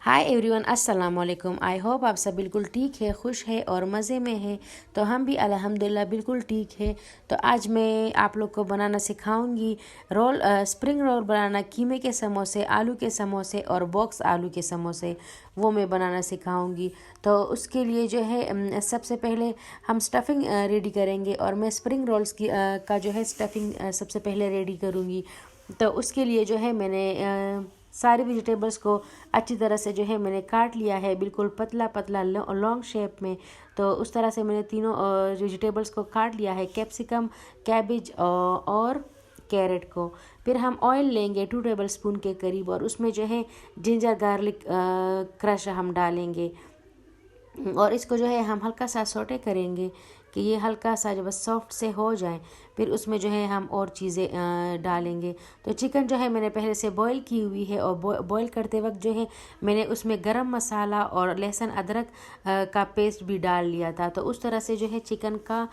Hi everyone, अस्सलाम वालेकुम। I hope आप सब बिल्कुल ठीक है, खुश है और मज़े में है। तो हम भी अल्हम्दुलिल्लाह बिल्कुल ठीक है। तो आज मैं आप लोग को बनाना सिखाऊंगी स्प्रिंग रोल बनाना, कीमे के समोसे, आलू के समोसे और बॉक्स आलू के समोसे, वो मैं बनाना सिखाऊंगी। तो उसके लिए जो है सबसे पहले हम स्टफ़िंग रेडी करेंगे और मैं स्प्रिंग रोल्स का जो है स्टफ़िंग सबसे पहले रेडी करूँगी। तो उसके लिए जो है मैंने सारे वेजिटेबल्स को अच्छी तरह से जो है मैंने काट लिया है, बिल्कुल पतला पतला लॉन्ग शेप में। तो उस तरह से मैंने तीनों वेजिटेबल्स को काट लिया है, कैप्सिकम, कैबेज और कैरेट को। फिर हम ऑयल लेंगे 2 टेबल स्पून के करीब और उसमें जो है जिंजर गार्लिक क्रश हम डालेंगे और इसको जो है हम हल्का सा सोटे करेंगे कि ये हल्का सा जब सॉफ्ट से हो जाए। फिर उसमें जो है हम और चीज़ें डालेंगे। तो चिकन जो है मैंने पहले से बॉईल की हुई है और बॉईल करते वक्त जो है मैंने उसमें गरम मसाला और लहसुन अदरक का पेस्ट भी डाल लिया था। तो उस तरह से जो है चिकन का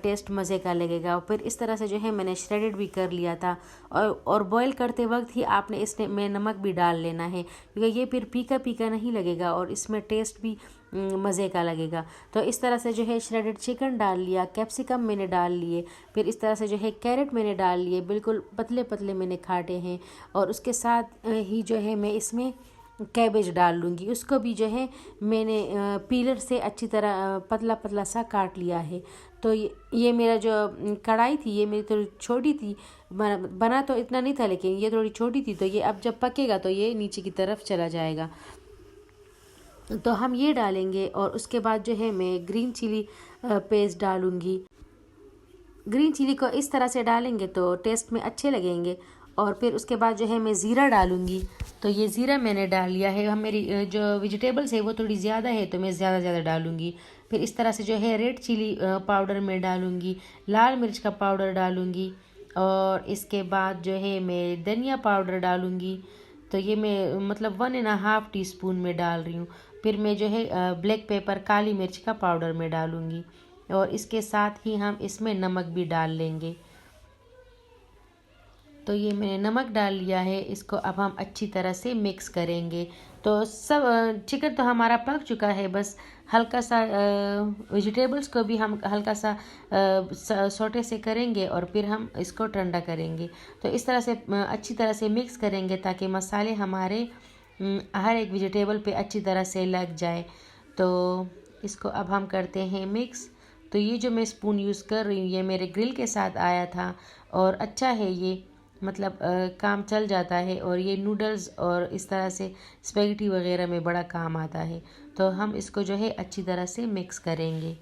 टेस्ट मज़े का लगेगा। और फिर इस तरह से जो है मैंने श्रेडेड भी कर लिया था और बॉईल करते वक्त ही आपने इसमें नमक भी डाल लेना है, क्योंकि ये फिर फीका फीका नहीं लगेगा और इसमें टेस्ट भी मज़े का लगेगा। तो इस तरह से जो है श्रेडेड चिकन डाल लिया, कैप्सिकम मैंने डाल लिए, फिर इस तरह से जो है कैरेट मैंने डाल लिए, बिल्कुल पतले पतले मैंने काटे हैं। और उसके साथ ही जो है मैं इसमें कैबेज डाल लूँगी, उसको भी जो है मैंने पीलर से अच्छी तरह पतला पतला सा काट लिया है। तो ये मेरा जो कढ़ाई थी ये मेरी थोड़ी छोटी थी, बना तो इतना नहीं था लेकिन ये थोड़ी छोटी थी। तो ये अब जब पकेगा तो ये नीचे की तरफ चला जाएगा। तो हम ये डालेंगे और उसके बाद जो है मैं ग्रीन चिली पेस्ट डालूँगी। ग्रीन चिली को इस तरह से डालेंगे तो टेस्ट में अच्छे लगेंगे। और फिर उसके बाद जो है मैं ज़ीरा डालूँगी। तो ये ज़ीरा मैंने डाल लिया है। हम मेरी जो वेजिटेबल्स है वो थोड़ी ज़्यादा है तो मैं ज़्यादा डालूँगी। फिर इस तरह से जो है रेड चिली पाउडर मैं डालूँगी, लाल मिर्च का पाउडर डालूँगी और इसके बाद जो है मैं धनिया पाउडर डालूँगी। तो ये मैं मतलब 1.5 टीस्पून में डाल रही हूँ। फिर मैं जो है ब्लैक पेपर, काली मिर्च का पाउडर में डालूँगी और इसके साथ ही हम इसमें नमक भी डाल लेंगे। तो ये मैंने नमक डाल लिया है, इसको अब हम अच्छी तरह से मिक्स करेंगे। तो सब चिकन तो हमारा पक चुका है, बस हल्का सा वेजिटेबल्स को भी हम हल्का सा सोटे से करेंगे और फिर हम इसको ठंडा करेंगे। तो इस तरह से अच्छी तरह से मिक्स करेंगे ताकि मसाले हमारे हर एक वेजिटेबल पे अच्छी तरह से लग जाए। तो इसको अब हम करते हैं मिक्स। तो ये जो मैं स्पून यूज़ कर रही हूँ ये मेरे ग्रिल के साथ आया था और अच्छा है ये, मतलब काम चल जाता है और ये नूडल्स और इस तरह से स्पेगेटी वगैरह में बड़ा काम आता है। तो हम इसको जो है अच्छी तरह से मिक्स करेंगे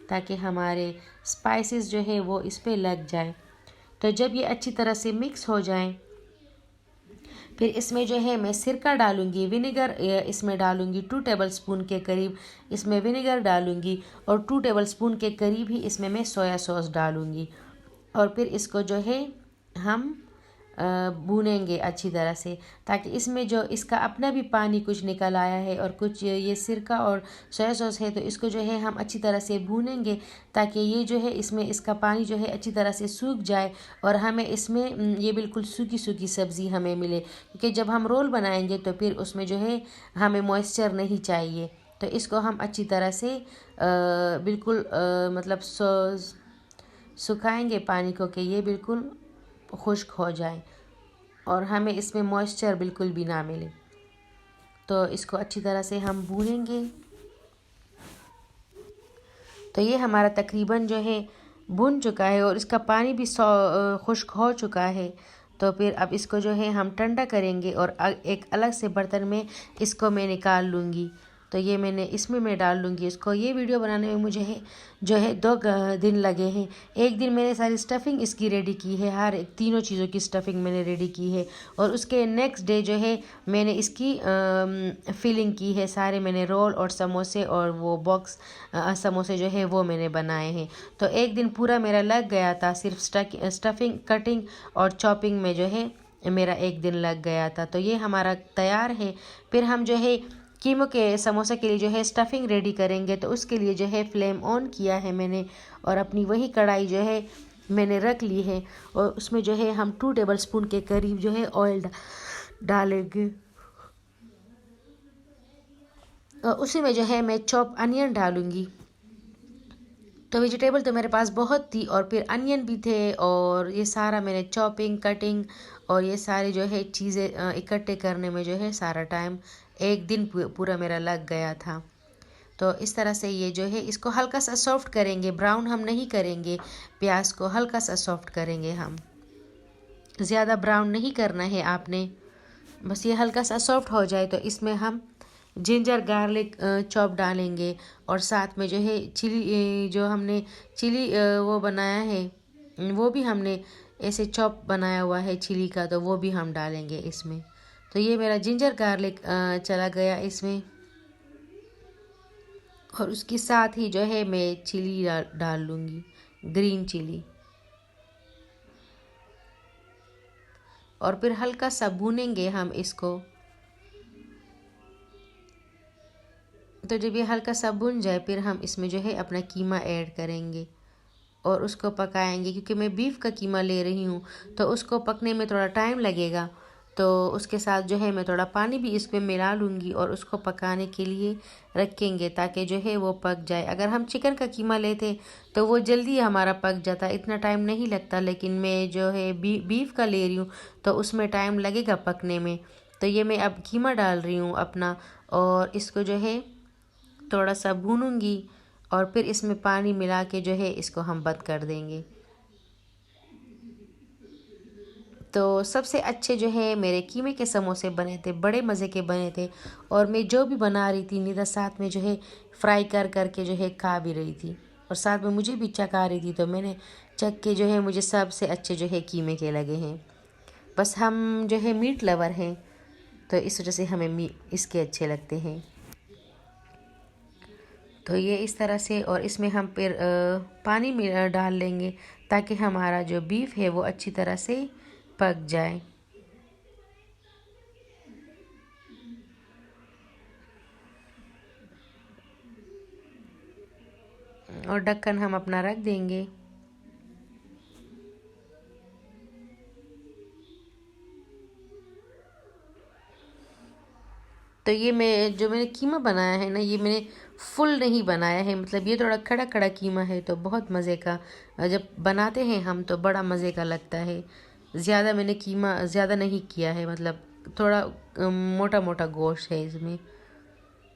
ताकि हमारे स्पाइसेस जो है वो इस पे लग जाए। तो जब ये अच्छी तरह से मिक्स हो जाए फिर इसमें जो है मैं सिरका डालूँगी, विनेगर इसमें डालूँगी 2 टेबल स्पून के करीब इसमें विनेगर डालूँगी और 2 टेबल स्पून के करीब ही इसमें मैं सोया सॉस डालूँगी। और फिर इसको जो है हम भूनेंगे अच्छी तरह से ताकि इसमें जो इसका अपना भी पानी कुछ निकल आया है और कुछ ये सिरका और सोया सॉस है। तो इसको जो है हम अच्छी तरह से भूनेंगे ताकि ये जो है इसमें इसका पानी जो है अच्छी तरह से सूख जाए और हमें इसमें ये बिल्कुल सूखी सूखी सब्ज़ी हमें मिले, क्योंकि जब हम रोल बनाएंगे तो फिर उसमें जो है हमें मॉइस्चर नहीं चाहिए। तो इसको हम अच्छी तरह से बिल्कुल मतलब सुखाएंगे पानी को कि ये बिल्कुल खुश्क हो जाए और हमें इसमें मॉइस्चर बिल्कुल भी ना मिले। तो इसको अच्छी तरह से हम भूनेंगे। तो ये हमारा तकरीबन जो है भुन चुका है और इसका पानी भी खुश्क हो चुका है। तो फिर अब इसको जो है हम ठंडा करेंगे और एक अलग से बर्तन में इसको मैं निकाल लूँगी। तो ये मैंने इसमें मैं डाल लूँगी इसको। ये वीडियो बनाने में मुझे जो है 2 दिन लगे हैं। एक दिन मैंने सारी स्टफ़िंग इसकी रेडी की है, हर एक तीनों चीज़ों की स्टफ़िंग मैंने रेडी की है और उसके नेक्स्ट डे जो है मैंने इसकी फिलिंग की है। सारे मैंने रोल और समोसे और वो बॉक्स समोसे जो है वो मैंने बनाए हैं। तो एक दिन पूरा मेरा लग गया था सिर्फ स्टफ़िंग, कटिंग और चॉपिंग में जो है मेरा एक दिन लग गया था। तो ये हमारा तैयार है। फिर हम जो है कीमो के समोसे के लिए जो है स्टफ़िंग रेडी करेंगे। तो उसके लिए जो है फ्लेम ऑन किया है मैंने और अपनी वही कढ़ाई जो है मैंने रख ली है और उसमें जो है हम 2 टेबल स्पून के करीब जो है ऑयल डालेंगे। उसी में जो है मैं चॉप अनियन डालूँगी। तो वेजिटेबल तो मेरे पास बहुत थी और फिर अनियन भी थे और ये सारा मैंने चॉपिंग कटिंग और ये सारी जो है चीज़ें इकट्ठे करने में जो है सारा टाइम एक दिन पूरा मेरा लग गया था। तो इस तरह से ये जो है इसको हल्का सा सॉफ्ट करेंगे, ब्राउन हम नहीं करेंगे, प्याज को हल्का सा सॉफ्ट करेंगे हम, ज़्यादा ब्राउन नहीं करना है आपने। बस ये हल्का सा सॉफ्ट हो जाए तो इसमें हम जिंजर गार्लिक चॉप डालेंगे और साथ में जो है चिली, जो हमने चिली वो बनाया है वो भी हमने ऐसे चॉप बनाया हुआ है चिली का, तो वो भी हम डालेंगे इसमें। तो ये मेरा जिंजर गार्लिक चला गया इसमें और उसके साथ ही जो है मैं चिली डाल लूँगी, ग्रीन चिली, और फिर हल्का सा भूनेंगे हम इसको। तो जब ये हल्का सा भुन जाए फिर हम इसमें जो है अपना कीमा ऐड करेंगे और उसको पकाएंगे, क्योंकि मैं बीफ का कीमा ले रही हूँ तो उसको पकने में थोड़ा टाइम लगेगा। तो उसके साथ जो है मैं थोड़ा पानी भी इसमें मिला लूँगी और उसको पकाने के लिए रखेंगे ताकि जो है वो पक जाए। अगर हम चिकन का कीमा लेते तो वो जल्दी हमारा पक जाता, इतना टाइम नहीं लगता, लेकिन मैं जो है बीफ का ले रही हूँ तो उसमें टाइम लगेगा पकने में। तो ये मैं अब कीमा डाल रही हूँ अपना और इसको जो है थोड़ा सा भूनूंगी और फिर इसमें पानी मिला के जो है इसको हम बंद कर देंगे। तो सबसे अच्छे जो है मेरे कीमे के समोसे बने थे, बड़े मज़े के बने थे और मैं जो भी बना रही थी निदा साथ में जो है फ्राई कर करके जो है खा भी रही थी और साथ में मुझे भी चखा रही थी। तो मैंने चख के जो है मुझे सबसे अच्छे जो है कीमे के लगे हैं। बस हम जो है मीट लवर हैं तो इस वजह से हमें इसके अच्छे लगते हैं। तो ये इस तरह से, और इसमें हम फिर पानी में डाल लेंगे ताकि हमारा जो बीफ है वो अच्छी तरह से पक जाए। और ढक्कन हम अपना रख देंगे। तो ये मैंने कीमा बनाया है ना, ये मैंने फुल नहीं बनाया है, मतलब ये थोड़ा खड़ा खड़ा कीमा है तो बहुत मज़े का, जब बनाते हैं हम तो बड़ा मज़े का लगता है। ज़्यादा मैंने कीमा ज़्यादा नहीं किया है, मतलब थोड़ा मोटा मोटा गोश्त है इसमें।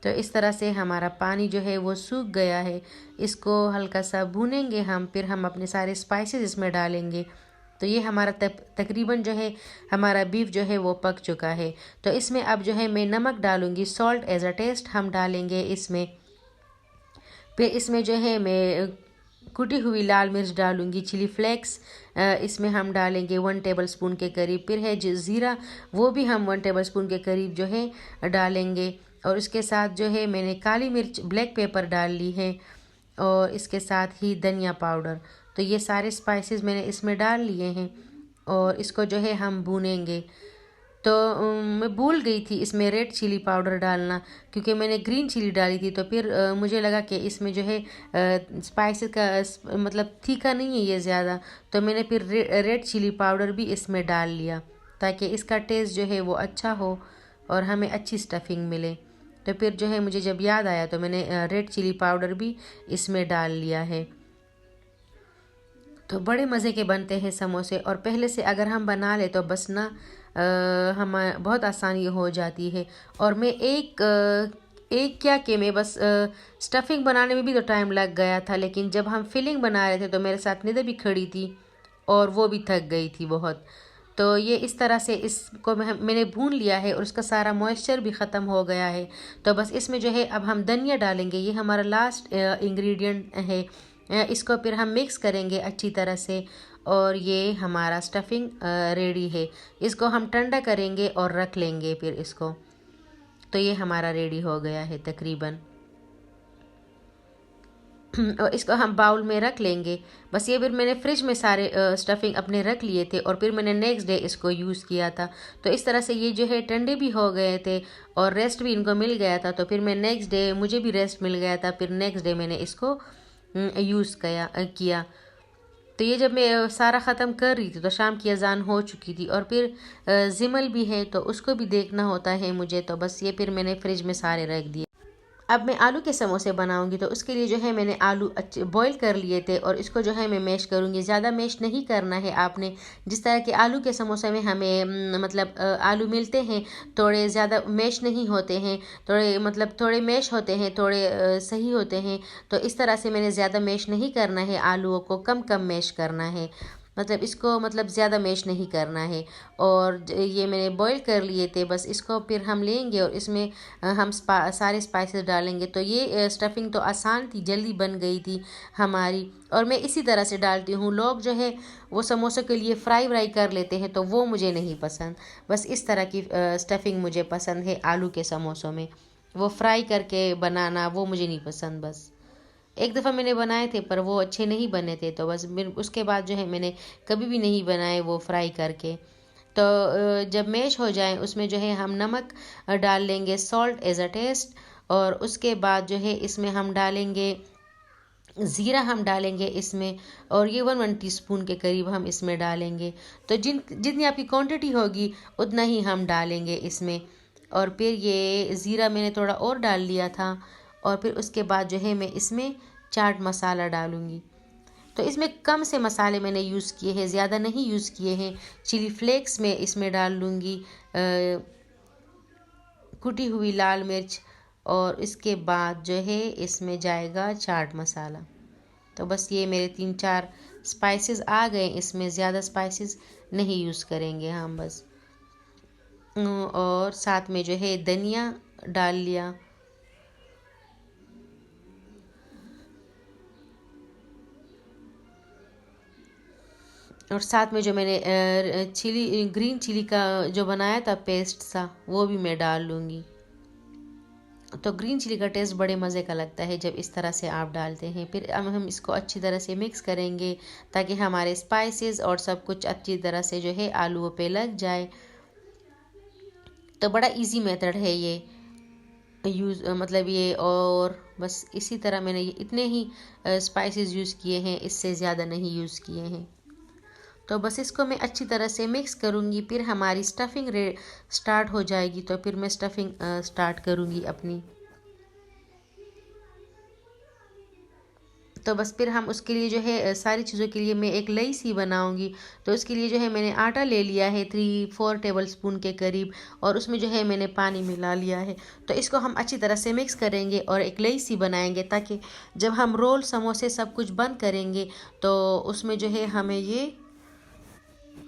तो इस तरह से हमारा पानी जो है वो सूख गया है, इसको हल्का सा भूनेंगे हम, फिर हम अपने सारे स्पाइसेस इसमें डालेंगे। तो ये हमारा तकरीबन जो है हमारा बीफ जो है वो पक चुका है। तो इसमें अब जो है मैं नमक डालूँगी, सॉल्ट एज अ टेस्ट हम डालेंगे इसमें। फिर इसमें जो है मैं कुटी हुई लाल मिर्च डालूँगी, चिली फ्लेक्स इसमें हम डालेंगे 1 टेबलस्पून के करीब। फिर है जो ज़ीरा, वो भी हम 1 टेबलस्पून के करीब जो है डालेंगे। और इसके साथ जो है मैंने काली मिर्च, ब्लैक पेपर डाल ली है और इसके साथ ही धनिया पाउडर। तो ये सारे स्पाइसेस मैंने इसमें डाल लिए हैं और इसको जो है हम भूनेंगे। तो मैं भूल गई थी इसमें रेड चिली पाउडर डालना, क्योंकि मैंने ग्रीन चिली डाली थी। तो फिर मुझे लगा कि इसमें जो है स्पाइसेस का मतलब तीखा नहीं है ये ज़्यादा, तो मैंने फिर रेड चिली पाउडर भी इसमें डाल लिया ताकि इसका टेस्ट जो है वो अच्छा हो और हमें अच्छी स्टफिंग मिले। तो फिर जो है मुझे जब याद आया तो मैंने रेड चिली पाउडर भी इसमें डाल लिया है। तो बड़े मज़े के बनते हैं समोसे, और पहले से अगर हम बना ले तो बस ना हम बहुत आसानी हो जाती है। और मैं एक क्या कि मैं बस स्टफिंग बनाने में भी तो टाइम लग गया था, लेकिन जब हम फिलिंग बना रहे थे तो मेरे साथ निदा भी खड़ी थी और वो भी थक गई थी बहुत। तो ये इस तरह से इसको मैंने भून लिया है और उसका सारा मॉइस्चर भी ख़त्म हो गया है। तो बस इसमें जो है अब हम धनिया डालेंगे, ये हमारा लास्ट इंग्रेडिएंट है। इसको फिर हम मिक्स करेंगे अच्छी तरह से और ये हमारा स्टफिंग रेडी है। इसको हम ठंडा करेंगे और रख लेंगे फिर इसको। तो ये हमारा रेडी हो गया है तकरीबन और इसको हम बाउल में रख लेंगे। बस ये फिर मैंने फ्रिज में सारे स्टफिंग अपने रख लिए थे और फिर मैंने नेक्स्ट डे इसको यूज़ किया था। तो इस तरह से ये जो है ठंडे भी हो गए थे और रेस्ट भी इनको मिल गया था। तो फिर मैं नेक्स्ट डे मुझे भी रेस्ट मिल गया था, फिर नेक्स्ट डे मैंने इसको यूज़ किया। तो ये जब मैं सारा ख़त्म कर रही थी तो शाम की अजान हो चुकी थी और फिर जिमल भी है तो उसको भी देखना होता है मुझे। तो बस ये फिर मैंने फ्रिज में सारे रख दिए। अब मैं आलू के समोसे बनाऊंगी, तो उसके लिए जो है मैंने आलू अच्छे बॉईल कर लिए थे और इसको जो है मैं मैश करूंगी। ज़्यादा मैश नहीं करना है आपने। जिस तरह के आलू के समोसे में हमें मतलब आलू मिलते हैं, थोड़े ज़्यादा मैश नहीं होते हैं, थोड़े मतलब थोड़े मैश होते हैं, थोड़े सही होते हैं। तो इस तरह से मैंने ज़्यादा मैश नहीं करना है, आलूओं को कम कम मैश करना है, मतलब इसको मतलब ज़्यादा मैश नहीं करना है। और ये मैंने बॉईल कर लिए थे, बस इसको फिर हम लेंगे और इसमें हम सारे स्पाइसेस डालेंगे। तो ये स्टफ़िंग तो आसान थी, जल्दी बन गई थी हमारी। और मैं इसी तरह से डालती हूँ। लोग जो है वो समोसे के लिए फ्राई व्राई कर लेते हैं, तो वो मुझे नहीं पसंद। बस इस तरह की स्टफ़िंग मुझे पसंद है आलू के समोसों में। वो फ्राई करके बनाना वो मुझे नहीं पसंद। बस एक दफ़ा मैंने बनाए थे पर वो अच्छे नहीं बने थे, तो बस उसके बाद जो है मैंने कभी भी नहीं बनाए वो फ्राई करके। तो जब मैश हो जाए उसमें जो है हम नमक डाल लेंगे, सॉल्ट एज अ टेस्ट। और उसके बाद जो है इसमें हम डालेंगे ज़ीरा, हम डालेंगे इसमें, और ये 1 टीस्पून के करीब हम इसमें डालेंगे। तो जितनी आपकी क्वांटिटी होगी उतना ही हम डालेंगे इसमें। और फिर ये ज़ीरा मैंने थोड़ा और डाल लिया था। और फिर उसके बाद जो है मैं इसमें चाट मसाला डालूँगी। तो इसमें कम से मसाले मैंने यूज़ किए हैं, ज़्यादा नहीं यूज़ किए हैं। चिली फ्लेक्स में इसमें डाल लूँगी, कुटी हुई लाल मिर्च, और इसके बाद जो है इसमें जाएगा चाट मसाला। तो बस ये मेरे 3-4 स्पाइसेस आ गए, इसमें ज़्यादा स्पाइसेस नहीं यूज़ करेंगे हम बस। और साथ में जो है धनिया डाल लिया। और साथ में जो मैंने ग्रीन चिली का जो बनाया था पेस्ट सा, वो भी मैं डाल लूँगी। तो ग्रीन चिली का टेस्ट बड़े मज़े का लगता है जब इस तरह से आप डालते हैं। फिर अब हम इसको अच्छी तरह से मिक्स करेंगे ताकि हमारे स्पाइसेस और सब कुछ अच्छी तरह से जो है आलूओं पे लग जाए। तो बड़ा इजी मेथड है ये मतलब ये। और बस इसी तरह मैंने ये इतने ही स्पाइसेस यूज़ किए हैं, इससे ज़्यादा नहीं यूज़ किए हैं। तो बस इसको मैं अच्छी तरह से मिक्स करूँगी। फिर हमारी स्टफ़िंग स्टार्ट हो जाएगी, तो फिर मैं स्टफ़िंग स्टार्ट करूँगी अपनी। तो बस फिर हम उसके लिए जो है सारी चीज़ों के लिए मैं एक लई सी बनाऊंगी। तो उसके लिए जो है मैंने आटा ले लिया है 3-4 टेबलस्पून के करीब, और उसमें जो है मैंने पानी मिला लिया है। तो इसको हम अच्छी तरह से मिक्स करेंगे और एक लई सी बनाएंगे, ताकि जब हम रोल समोसे सब कुछ बंद करेंगे तो उसमें जो है हमें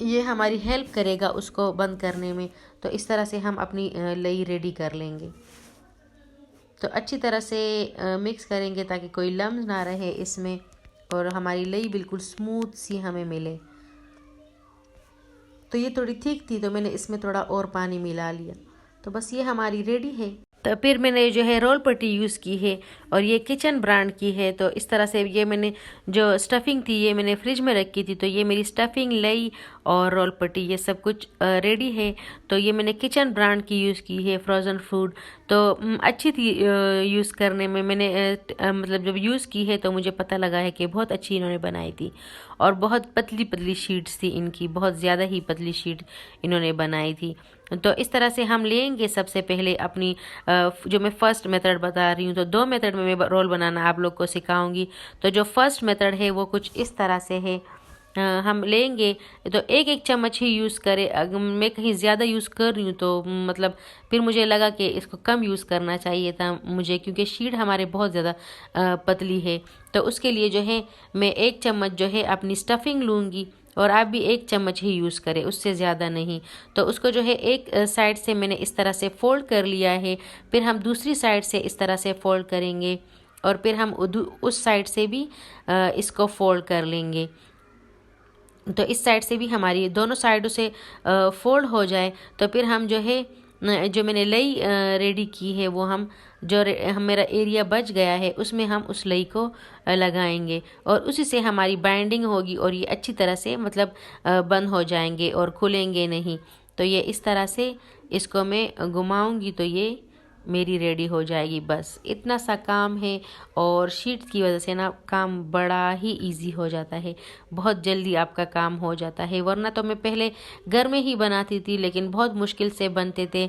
ये हमारी हेल्प करेगा उसको बंद करने में। तो इस तरह से हम अपनी लई रेडी कर लेंगे। तो अच्छी तरह से मिक्स करेंगे ताकि कोई लम्स ना रहे इसमें, और हमारी लई बिल्कुल स्मूथ सी हमें मिले। तो ये थोड़ी थिक थी, तो मैंने इसमें थोड़ा और पानी मिला लिया। तो बस ये हमारी रेडी है। तो फिर मैंने जो है रोल पट्टी यूज़ की है, और ये किचन ब्रांड की है। तो इस तरह से ये मैंने जो स्टफ़िंग थी ये मैंने फ्रिज में रखी थी। तो ये मेरी स्टफ़िंग, लई और रोल पट्टी ये सब कुछ रेडी है। तो ये मैंने किचन ब्रांड की यूज़ की है, फ्रोज़न फूड। तो अच्छी थी यूज़ करने में। मैंने मतलब जब यूज़ की है तो मुझे पता लगा है कि बहुत अच्छी इन्होंने बनाई थी। और बहुत पतली पतली शीट्स थी इनकी, बहुत ज़्यादा ही पतली शीट इन्होंने बनाई थी। तो इस तरह से हम लेंगे सबसे पहले अपनी जो मैं फ़र्स्ट मेथड बता रही हूँ, तो 2 मेथड में मैं रोल बनाना आप लोग को सिखाऊंगी। तो जो फर्स्ट मेथड है वो कुछ इस तरह से है। हम लेंगे तो एक एक चम्मच ही यूज़ करें। अगर मैं कहीं ज़्यादा यूज़ कर रही हूँ तो मतलब फिर मुझे लगा कि इसको कम यूज़ करना चाहिए था मुझे, क्योंकि शीट हमारे बहुत ज़्यादा पतली है। तो उसके लिए जो है मैं 1 चम्मच जो है अपनी स्टफ़िंग लूँगी, और आप भी 1 चम्मच ही यूज़ करें, उससे ज़्यादा नहीं। तो उसको जो है एक साइड से मैंने इस तरह से फ़ोल्ड कर लिया है। फिर हम दूसरी साइड से इस तरह से फ़ोल्ड करेंगे, और फिर हम उस साइड से भी इसको फ़ोल्ड कर लेंगे। तो इस साइड से भी हमारी दोनों साइडों से फोल्ड हो जाए, तो फिर हम जो है जो मैंने लई रेडी की है वो हम मेरा एरिया बच गया है उसमें हम उस लई को लगाएंगे, और उसी से हमारी बाइंडिंग होगी, और ये अच्छी तरह से मतलब बंद हो जाएंगे और खुलेंगे नहीं। तो ये इस तरह से इसको मैं घुमाऊंगी तो ये मेरी रेडी हो जाएगी। बस इतना सा काम है, और शीट की वजह से ना काम बड़ा ही इजी हो जाता है, बहुत जल्दी आपका काम हो जाता है। वरना तो मैं पहले घर में ही बनाती थी, लेकिन बहुत मुश्किल से बनते थे,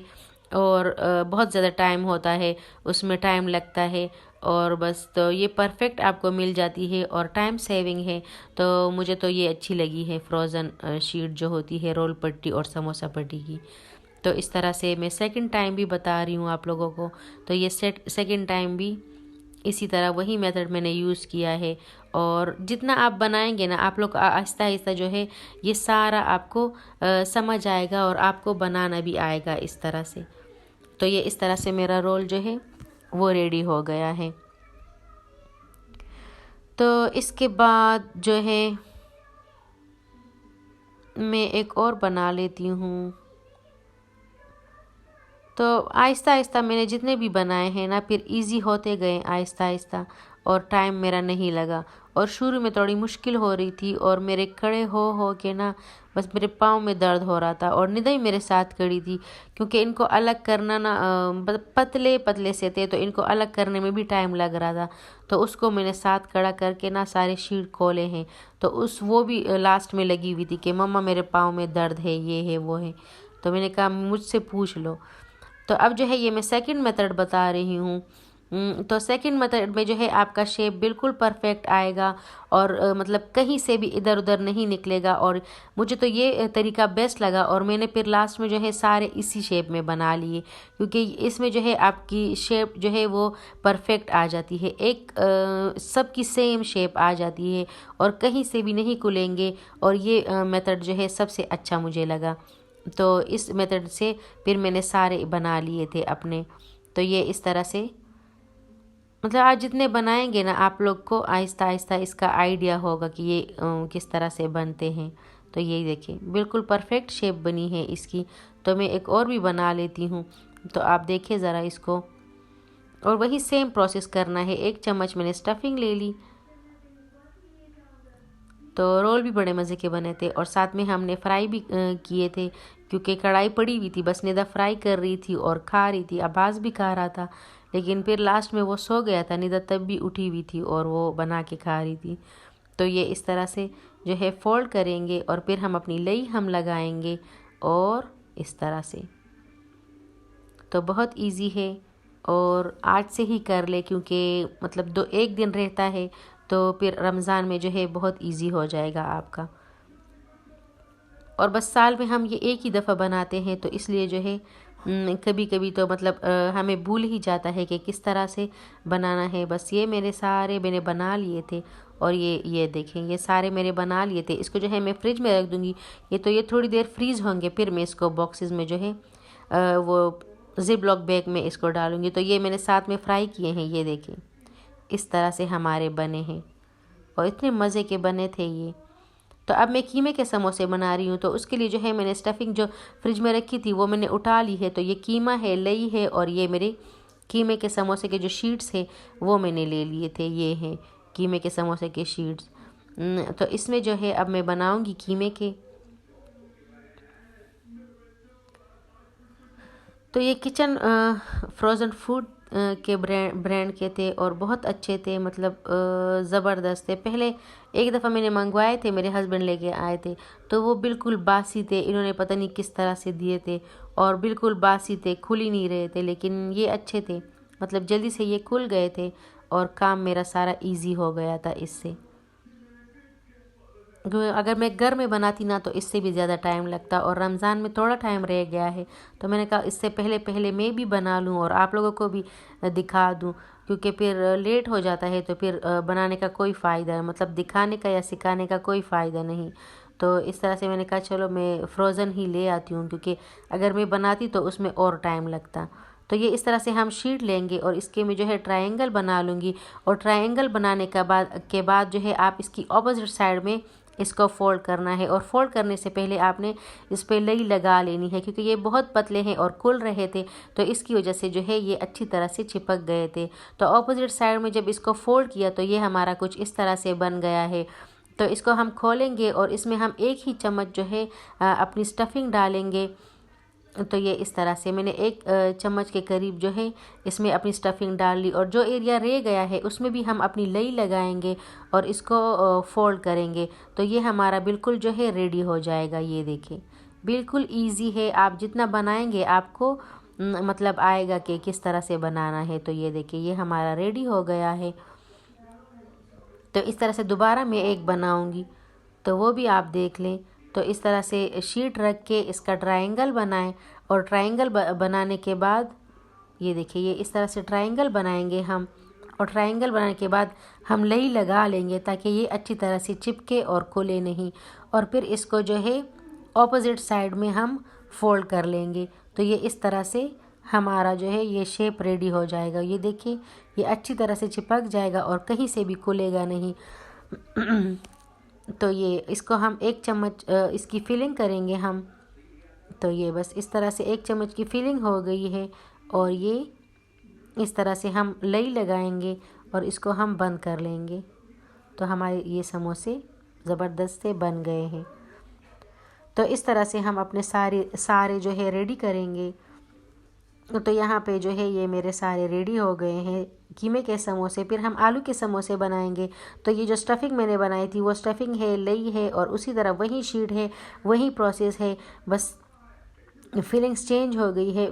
और बहुत ज़्यादा टाइम होता है, उसमें टाइम लगता है। और बस तो ये परफेक्ट आपको मिल जाती है और टाइम सेविंग है। तो मुझे तो ये अच्छी लगी है फ्रोज़न शीट जो होती है रोल पट्टी और समोसा पट्टी की। तो इस तरह से मैं सेकंड टाइम भी बता रही हूँ आप लोगों को। तो ये सेकंड टाइम भी इसी तरह वही मेथड मैंने यूज़ किया है। और जितना आप बनाएंगे ना, आप लोग आहिस्ता आहिस्ता जो है ये सारा आपको समझ आएगा और आपको बनाना भी आएगा इस तरह से। तो ये इस तरह से मेरा रोल जो है वो रेडी हो गया है। तो इसके बाद जो है मैं एक और बना लेती हूँ। तो आहिस्ता आहिस्ता मैंने जितने भी बनाए हैं ना, फिर इजी होते गए आहिस्ता आहिस्ता, और टाइम मेरा नहीं लगा। और शुरू में थोड़ी मुश्किल हो रही थी और मेरे खड़े हो के ना बस मेरे पाँव में दर्द हो रहा था। और निदा ही मेरे साथ खड़ी थी, क्योंकि इनको अलग करना ना पतले पतले से थे, तो इनको अलग करने में भी टाइम लग रहा था। तो उसको मैंने साथ खड़ा करके ना सारे शीट खोले हैं। तो वो भी लास्ट में लगी हुई थी कि मम्मा मेरे पाँव में दर्द है, ये है वो है। तो मैंने कहा मुझसे पूछ लो। तो अब जो है ये मैं सेकंड मेथड बता रही हूँ। तो सेकंड मेथड में जो है आपका शेप बिल्कुल परफेक्ट आएगा और मतलब कहीं से भी इधर उधर नहीं निकलेगा। और मुझे तो ये तरीका बेस्ट लगा, और मैंने फिर लास्ट में जो है सारे इसी शेप में बना लिए, क्योंकि इसमें जो है आपकी शेप जो है वो परफेक्ट आ जाती है, एक सबकी सेम शेप आ जाती है और कहीं से भी नहीं खुलेंगे। और ये मेथड जो है सबसे अच्छा मुझे लगा। तो इस मेथड से फिर मैंने सारे बना लिए थे अपने। तो ये इस तरह से, मतलब आप जितने बनाएंगे ना, आप लोग को आहिस्ता आहिस्ता इसका आइडिया होगा कि ये किस तरह से बनते हैं। तो यही देखिए बिल्कुल परफेक्ट शेप बनी है इसकी। तो मैं एक और भी बना लेती हूँ, तो आप देखिए ज़रा इसको। और वही सेम प्रोसेस करना है। 1 चम्मच मैंने स्टफिंग ले ली। तो रोल भी बड़े मज़े के बने थे, और साथ में हमने फ्राई भी किए थे, क्योंकि कढ़ाई पड़ी हुई थी, बस निदा फ्राई कर रही थी और खा रही थी। अब्बास भी खा रहा था, लेकिन फिर लास्ट में वो सो गया था, निदा तब भी उठी हुई थी और वो बना के खा रही थी। तो ये इस तरह से जो है फोल्ड करेंगे और फिर हम अपनी लई हम लगाएंगे, और इस तरह से। तो बहुत इजी है, और आज से ही कर ले, क्योंकि मतलब 1 दिन रहता है, तो फिर रमज़ान में जो है बहुत इजी हो जाएगा आपका। और बस साल में हम ये एक ही दफ़ा बनाते हैं, तो इसलिए जो है कभी कभी तो मतलब हमें भूल ही जाता है कि किस तरह से बनाना है। बस ये मेरे सारे मैंने बना लिए थे, और ये देखें ये सारे मेरे बना लिए थे। इसको जो है मैं फ्रिज में रख दूँगी। ये थोड़ी देर फ्रीज़ होंगे, फिर मैं इसको बॉक्सेस में जो है वो जिप लॉक बैग में इसको डालूँगी। तो ये मैंने साथ में फ्राई किए हैं, ये देखें इस तरह से हमारे बने हैं, और इतने मज़े के बने थे ये। तो अब मैं कीमे के समोसे बना रही हूँ। तो उसके लिए जो है मैंने स्टफिंग जो फ्रिज में रखी थी वो मैंने उठा ली है। तो ये कीमा है, लई है, और ये मेरे कीमे के समोसे के जो शीट्स हैं वो मैंने ले लिए थे। ये हैं कीमे के समोसे के शीट्स। तो इसमें जो है अब मैं बनाऊँगी कीमे के। तो ये किचन फ्रोज़न फूड के ब्रांड के थे, और बहुत अच्छे थे, मतलब ज़बरदस्त थे। पहले एक दफ़ा मैंने मंगवाए थे, मेरे हस्बैंड लेके आए थे, तो वो बिल्कुल बासी थे। इन्होंने पता नहीं किस तरह से दिए थे, और बिल्कुल बासी थे, खुल ही नहीं रहे थे। लेकिन ये अच्छे थे, मतलब जल्दी से ये खुल गए थे, और काम मेरा सारा इजी हो गया था इससे। अगर मैं घर में बनाती ना तो इससे भी ज़्यादा टाइम लगता, और रमज़ान में थोड़ा टाइम रह गया है, तो मैंने कहा इससे पहले पहले मैं भी बना लूँ और आप लोगों को भी दिखा दूँ, क्योंकि फिर लेट हो जाता है, तो फिर बनाने का कोई फ़ायदा है, मतलब दिखाने का या सिखाने का कोई फ़ायदा नहीं। तो इस तरह से मैंने कहा चलो मैं फ्रोज़न ही ले आती हूँ, क्योंकि अगर मैं बनाती तो उसमें और टाइम लगता। तो ये इस तरह से हम शीट लेंगे, और इसके में जो है ट्रायंगल बना लूँगी। और ट्रायंगल बनाने के बाद जो है आप इसकी ऑपोजिट साइड में इसको फोल्ड करना है। और फोल्ड करने से पहले आपने इस पर लई लगा लेनी है, क्योंकि ये बहुत पतले हैं और खुल रहे थे, तो इसकी वजह से जो है ये अच्छी तरह से चिपक गए थे। तो ऑपोजिट साइड में जब इसको फोल्ड किया तो ये हमारा कुछ इस तरह से बन गया है। तो इसको हम खोलेंगे, और इसमें हम 1 ही चम्मच जो है अपनी स्टफिंग डालेंगे। तो ये इस तरह से मैंने 1 चम्मच के करीब जो है इसमें अपनी स्टफिंग डाल ली, और जो एरिया रह गया है उसमें भी हम अपनी लई लगाएंगे और इसको फोल्ड करेंगे। तो ये हमारा बिल्कुल जो है रेडी हो जाएगा। ये देखिए बिल्कुल इजी है, आप जितना बनाएंगे आपको मतलब आएगा कि किस तरह से बनाना है। तो ये देखिए ये हमारा रेडी हो गया है। तो इस तरह से दोबारा मैं एक बनाऊंगी, तो वो भी आप देख लें। तो इस तरह से शीट रख के इसका ट्रायंगल बनाएं, और ट्रायंगल बनाने के बाद ये देखिए ये इस तरह से ट्रायंगल बनाएंगे हम, और ट्रायंगल बनाने के बाद हम लई लगा लेंगे ताकि ये अच्छी तरह से चिपके और खुले नहीं। और फिर इसको जो है ऑपोजिट साइड में हम फोल्ड कर लेंगे। तो ये इस तरह से हमारा जो है ये शेप रेडी हो जाएगा। ये देखिए ये अच्छी तरह से चिपक जाएगा और कहीं से भी खुलेगा नहीं। तो ये इसको हम 1 चम्मच इसकी फिलिंग करेंगे हम। तो ये बस इस तरह से 1 चम्मच की फिलिंग हो गई है, और ये इस तरह से हम लई लगाएंगे और इसको हम बंद कर लेंगे। तो हमारे ये समोसे ज़बरदस्त से बन गए हैं। तो इस तरह से हम अपने सारे जो है रेडी करेंगे। तो यहाँ पे जो है ये मेरे सारे रेडी हो गए हैं कीमे के समोसे। फिर हम आलू के समोसे बनाएंगे। तो ये जो स्टफिंग मैंने बनाई थी वो स्टफिंग है, लई है, और उसी तरह वही शीट है, वही प्रोसेस है, बस फीलिंग्स चेंज हो गई है।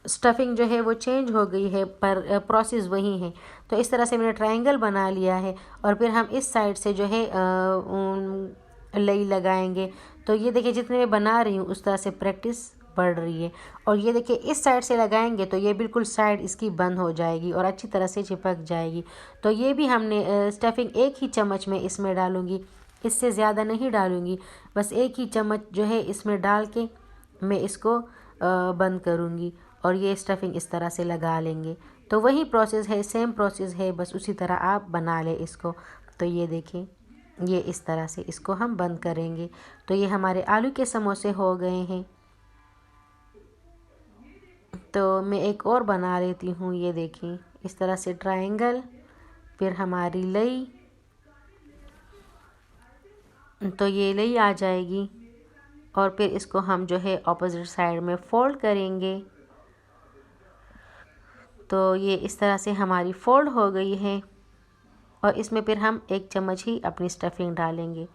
स्टफिंग जो है वो चेंज हो गई है, पर प्रोसेस वही है। तो इस तरह से मैंने ट्रायंगल बना लिया है, और फिर हम इस साइड से जो है लई लगाएंगे। तो ये देखिए जितने मैं बना रही हूँ उस तरह से प्रैक्टिस बढ़ रही है। और ये देखिए इस साइड से लगाएंगे तो ये बिल्कुल साइड इसकी बंद हो जाएगी और अच्छी तरह से चिपक जाएगी। तो ये भी हमने स्टफिंग 1 ही चम्मच में इसमें डालूंगी, इससे ज़्यादा नहीं डालूंगी। बस 1 ही चम्मच जो है इसमें डाल के मैं इसको बंद करूँगी, और ये स्टफिंग इस तरह से लगा लेंगे। तो वही प्रोसेस है, सेम प्रोसेस है, बस उसी तरह आप बना लें इसको। तो ये देखें ये इस तरह से इसको हम बंद करेंगे। तो ये हमारे आलू के समोसे हो गए हैं। तो मैं एक और बना लेती हूँ। ये देखिए इस तरह से ट्रायंगल, फिर हमारी लई, तो ये लई आ जाएगी, और फिर इसको हम जो है ऑपोजिट साइड में फोल्ड करेंगे। तो ये इस तरह से हमारी फोल्ड हो गई है, और इसमें फिर हम 1 चम्मच ही अपनी स्टफिंग डालेंगे।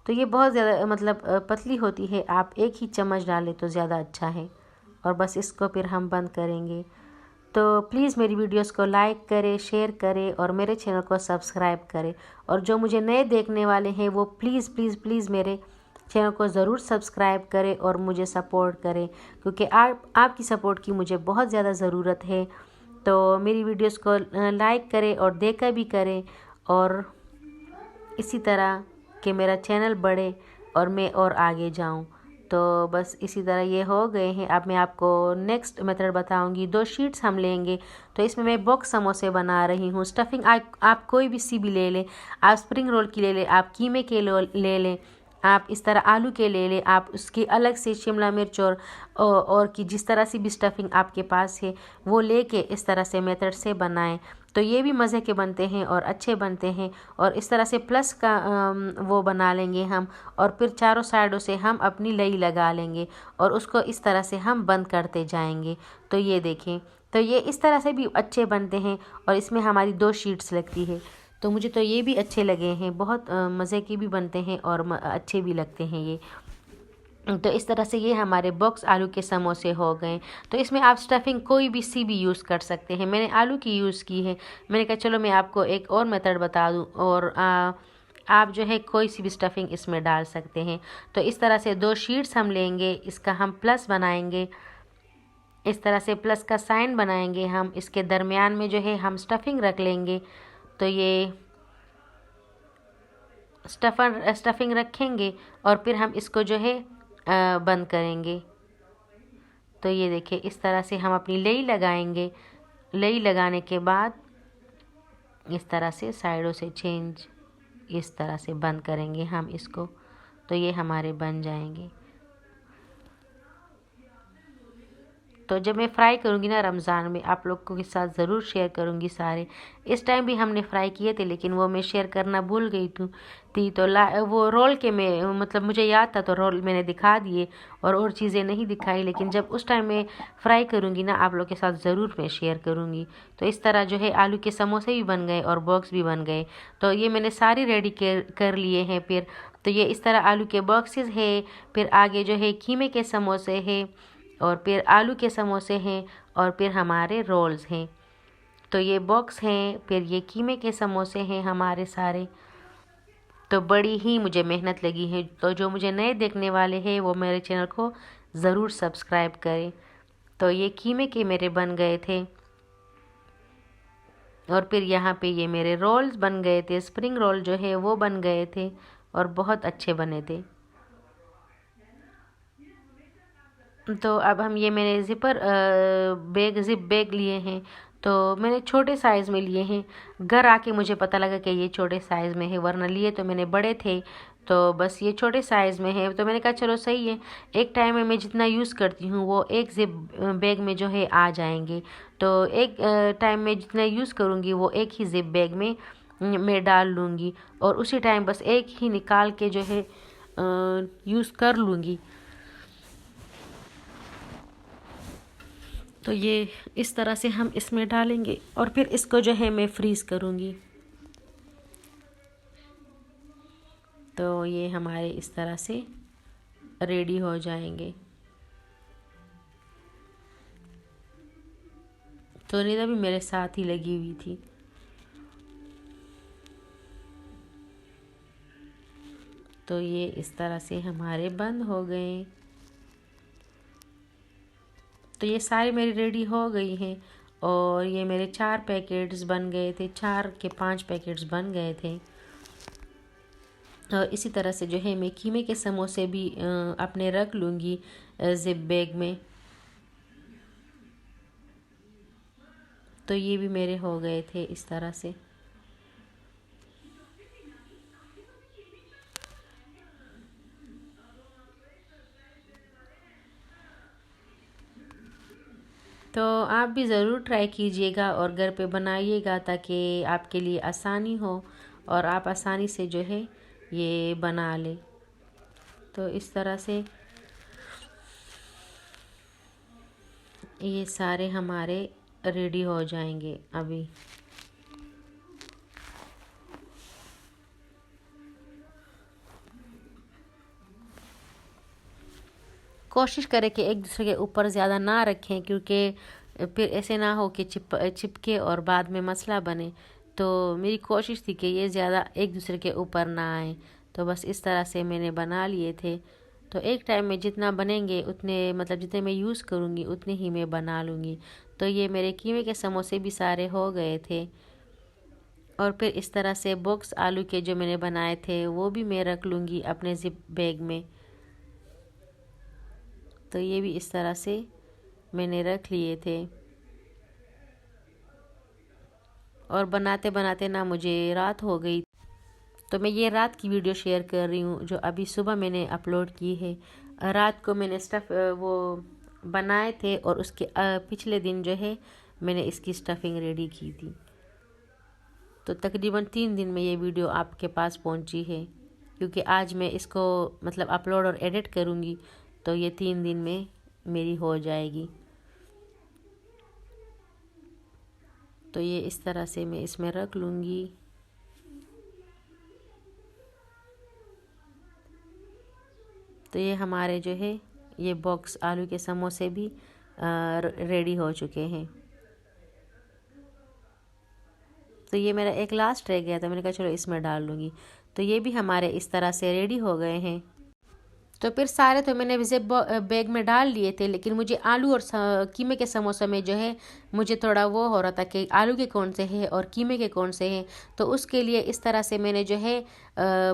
तो ये बहुत ज़्यादा मतलब पतली होती है, आप 1 ही चम्मच डालें तो ज़्यादा अच्छा है। और बस इसको फिर हम बंद करेंगे। तो प्लीज़ मेरी वीडियोस को लाइक करें, शेयर करें, और मेरे चैनल को सब्सक्राइब करें। और जो मुझे नए देखने वाले हैं वो प्लीज़ प्लीज़ प्लीज़ मेरे चैनल को ज़रूर सब्सक्राइब करें और मुझे सपोर्ट करें, क्योंकि आपकी सपोर्ट की मुझे बहुत ज़्यादा ज़रूरत है। तो मेरी वीडियोस को लाइक करें और देखा भी करें, और इसी तरह कि मेरा चैनल बढ़े और मैं और आगे जाऊं। तो बस इसी तरह ये हो गए हैं। अब मैं आपको नेक्स्ट मेथड बताऊंगी। 2 शीट्स हम लेंगे। तो इसमें मैं बॉक्स समोसे बना रही हूँ। स्टफिंग आप कोई भी सी भी ले लें, आप स्प्रिंग रोल की ले लें, आप कीमे के ले लें, आप इस तरह आलू के ले लें, आप उसकी अलग से शिमला मिर्च और की जिस तरह से भी स्टफिंग आपके पास है वो लेके इस तरह से मेथड से बनाएं। तो ये भी मज़े के बनते हैं और अच्छे बनते हैं। और इस तरह से प्लस का वो बना लेंगे हम, और फिर चारों साइडों से हम अपनी लई लगा लेंगे और उसको इस तरह से हम बंद करते जाएंगे। तो ये देखें, तो ये इस तरह से भी अच्छे बनते हैं, और इसमें हमारी 2 शीट्स लगती है। तो मुझे तो ये भी अच्छे लगे हैं, बहुत मज़े के भी बनते हैं और अच्छे भी लगते हैं ये। तो इस तरह से ये हमारे बॉक्स आलू के समोसे हो गए। तो इसमें आप स्टफिंग कोई भी सी भी यूज़ कर सकते हैं। मैंने आलू की यूज़ की है। मैंने कहा चलो मैं आपको एक और मेथड बता दूं, और आप जो है कोई सी भी स्टफिंग इसमें डाल सकते हैं। तो इस तरह से 2 शीट्स हम लेंगे, इसका हम प्लस बनाएंगे, इस तरह से प्लस का साइन बनाएंगे हम। इसके दरमियान में जो है हम स्टफिंग रख लेंगे। तो ये स्टफिंग रखेंगे, और फिर हम इसको जो है बंद करेंगे। तो ये देखिए इस तरह से हम अपनी लई लगाएंगे। लई लगाने के बाद इस तरह से साइडों से इस तरह से बंद करेंगे हम इसको। तो ये हमारे बन जाएंगे। तो जब मैं फ्राई करूँगी ना रमज़ान में, आप लोगों के साथ ज़रूर शेयर करूँगी सारे। इस टाइम भी हमने फ्राई किए थे, लेकिन वो मैं शेयर करना भूल गई थी। तो वो रोल के मैं मतलब मुझे याद था तो रोल मैंने दिखा दिए और चीज़ें नहीं दिखाई। लेकिन जब उस टाइम मैं फ्राई करूँगी ना, आप लोग के साथ ज़रूर मैं शेयर करूँगी। तो इस तरह जो है आलू के समोसे भी बन गए और बॉक्स भी बन गए। तो ये मैंने सारे रेडी कर लिए हैं। फिर तो ये इस तरह आलू के बॉक्सेस है। फिर आगे जो है कीमे के समोसे है, और फिर आलू के समोसे हैं और फिर हमारे रोल्स हैं। तो ये बॉक्स हैं, फिर ये कीमे के समोसे हैं हमारे सारे। तो बड़ी ही मुझे मेहनत लगी है। तो जो मुझे नए देखने वाले हैं वो मेरे चैनल को ज़रूर सब्सक्राइब करें। तो ये कीमे के मेरे बन गए थे और फिर यहाँ पे ये मेरे रोल्स बन गए थे, स्प्रिंग रोल जो है वो बन गए थे और बहुत अच्छे बने थे। तो अब हम ये मैंने ज़िप बैग लिए हैं। तो मैंने छोटे साइज़ में लिए हैं। घर आके मुझे पता लगा कि ये छोटे साइज़ में है, वरना लिए तो मैंने बड़े थे। तो बस ये छोटे साइज़ में है, तो मैंने कहा चलो सही है, एक टाइम में मैं जितना यूज़ करती हूँ वो एक ज़िप बैग में जो है आ जाएंगे। तो एक टाइम में जितना यूज़ करूँगी वो एक ही ज़िप बैग में मैं डाल लूँगी और उसी टाइम बस एक ही निकाल के जो है यूज़ कर लूँगी। तो ये इस तरह से हम इसमें डालेंगे और फिर इसको जो है मैं फ्रीज़ करूँगी। तो ये हमारे इस तरह से रेडी हो जाएंगे। तो निदा भी मेरे साथ ही लगी हुई थी। तो ये इस तरह से हमारे बंद हो गए। तो ये सारी मेरी रेडी हो गई हैं और ये मेरे 4 पैकेट्स बन गए थे, 4 के 5 पैकेट्स बन गए थे। और इसी तरह से जो है मैं कीमे के समोसे भी अपने रख लूँगी ज़िप बैग में। तो ये भी मेरे हो गए थे इस तरह से। तो आप भी ज़रूर ट्राई कीजिएगा और घर पे बनाइएगा ताकि आपके लिए आसानी हो और आप आसानी से जो है ये बना लें। तो इस तरह से ये सारे हमारे रेडी हो जाएंगे अभी। कोशिश करें कि एक दूसरे के ऊपर ज़्यादा ना रखें, क्योंकि फिर ऐसे ना हो कि चिपके और बाद में मसला बने। तो मेरी कोशिश थी कि ये ज़्यादा एक दूसरे के ऊपर ना आए। तो बस इस तरह से मैंने बना लिए थे। तो एक टाइम में जितना बनेंगे उतने, मतलब जितने मैं यूज़ करूँगी उतने ही मैं बना लूँगी। तो ये मेरे कीमे के समोसे भी सारे हो गए थे। और फिर इस तरह से बॉक्स आलू के जो मैंने बनाए थे वो भी मैं रख लूँगी अपने ज़िप बैग में। तो ये भी इस तरह से मैंने रख लिए थे। और बनाते बनाते ना मुझे रात हो गई। तो मैं ये रात की वीडियो शेयर कर रही हूँ जो अभी सुबह मैंने अपलोड की है। रात को मैंने स्टफ़ वो बनाए थे और उसके पिछले दिन जो है मैंने इसकी स्टफिंग रेडी की थी। तो तकरीबन 3 दिन में ये वीडियो आपके पास पहुँची है, क्योंकि आज मैं इसको मतलब अपलोड और एडिट करूँगी। तो ये 3 दिन में मेरी हो जाएगी। तो ये इस तरह से मैं इसमें रख लूँगी। तो ये हमारे जो है ये बॉक्स आलू के समोसे भी रेडी हो चुके हैं। तो ये मेरा एक लास्ट रह गया था, मैंने कहा चलो इसमें डाल लूँगी। तो ये भी हमारे इस तरह से रेडी हो गए हैं। तो फिर सारे तो मैंने ज़िप बैग में डाल लिए थे, लेकिन मुझे आलू और कीमे के समोसे में जो है मुझे थोड़ा वो हो रहा था कि आलू के कौन से हैं और कीमे के कौन से हैं। तो उसके लिए इस तरह से मैंने जो है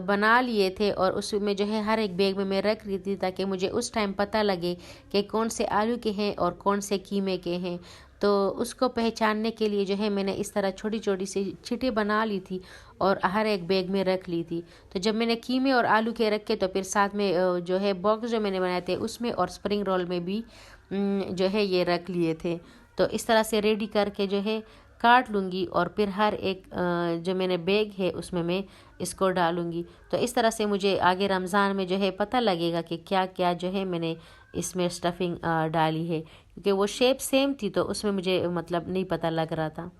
बना लिए थे और उसमें जो है हर एक बैग में मैं रख रही थी ताकि मुझे उस टाइम पता लगे कि कौन से आलू के हैं और कौन से कीमे के हैं। तो उसको पहचानने के लिए जो है मैंने इस तरह छोटी छोटी सी चीटें बना ली थी और हर एक बैग में रख ली थी। तो जब मैंने कीमे और आलू के रखे तो फिर साथ में जो है बॉक्स जो मैंने बनाए थे उसमें और स्प्रिंग रोल में भी जो है ये रख लिए थे। तो इस तरह से रेडी करके जो है काट लूँगी और फिर हर एक जो मैंने बैग है उसमें मैं इसको डालूँगी। तो इस तरह से मुझे आगे रमज़ान में जो है पता लगेगा कि क्या क्या जो है मैंने इसमें स्टफिंग डाली है, क्योंकि वो शेप सेम थी तो उसमें मुझे मतलब नहीं पता लग रहा था।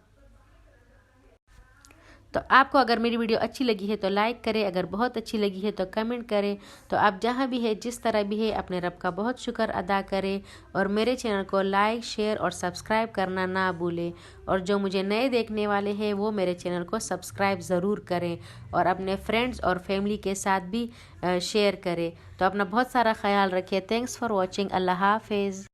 तो आपको अगर मेरी वीडियो अच्छी लगी है तो लाइक करें, अगर बहुत अच्छी लगी है तो कमेंट करें। तो आप जहाँ भी है, जिस तरह भी है, अपने रब का बहुत शुक्र अदा करें और मेरे चैनल को लाइक, शेयर और सब्सक्राइब करना ना भूलें। और जो मुझे नए देखने वाले हैं वो मेरे चैनल को सब्सक्राइब ज़रूर करें और अपने फ्रेंड्स और फैमिली के साथ भी शेयर करें। तो अपना बहुत सारा ख्याल रखिए। Thanks for watching. अल्लाह हाफिज़।